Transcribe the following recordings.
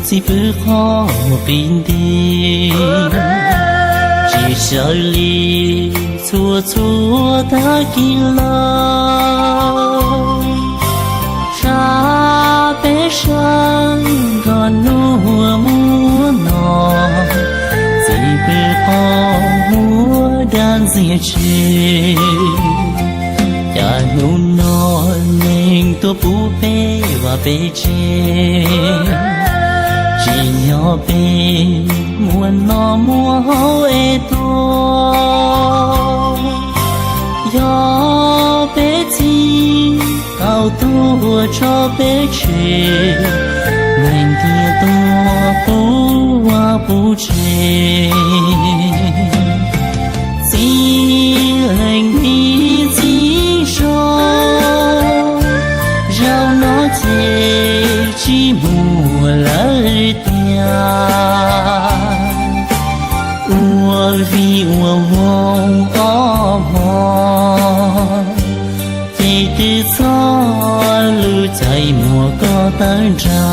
chỉ bước khó một bên đi chỉ sợ li chua chua ta kinh lâu ra bé sang còn nua mua nọ chỉ bước khó mua đàn dìa chê cha nụ nọ nên tôi bú bê và bê chê chỉ nhỏ bê muốn nó mua hậu ê tô gió bê chi cao tua cho bê chê mình kia tua bú hoa bú chê chỉ lệnh đi chỉ cho rau nó chê chỉ mùa lời tia ua vì ua vong ó mò chỉ từ gió lưu chạy mùa có tan ra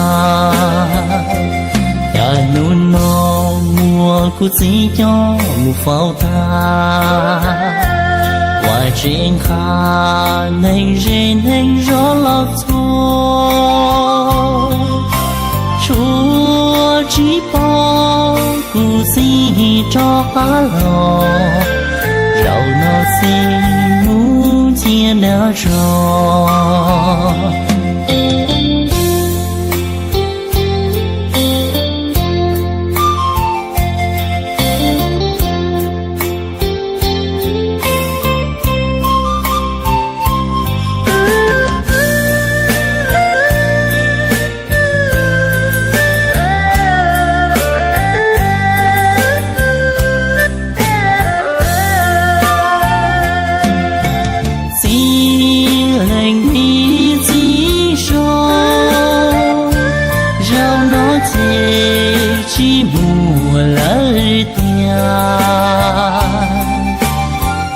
ya nu no mùa của chỉ cho mùa pháo ta qua trên khá nên rên nên gió lọt thôi chúa chỉ bỏ cụ gì cho phá lò rau nó xin muốn chia đã rồi chỉ mùa lời tia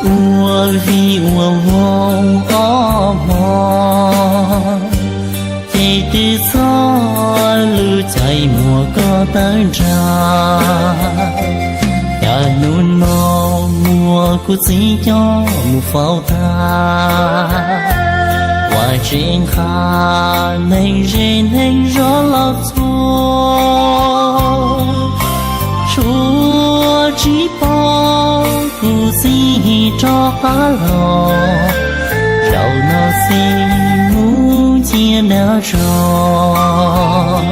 ua vì ua vong ó mò chỉ từ gió lưu chạy mùa có tan ra ya nu no mùa của chỉ cho mùa pháo ta qua trên khá nên rên nên gió lọt thôi chúa chỉ bỏ cụ gì cho phá lò rau nó xin muốn chia đã rồi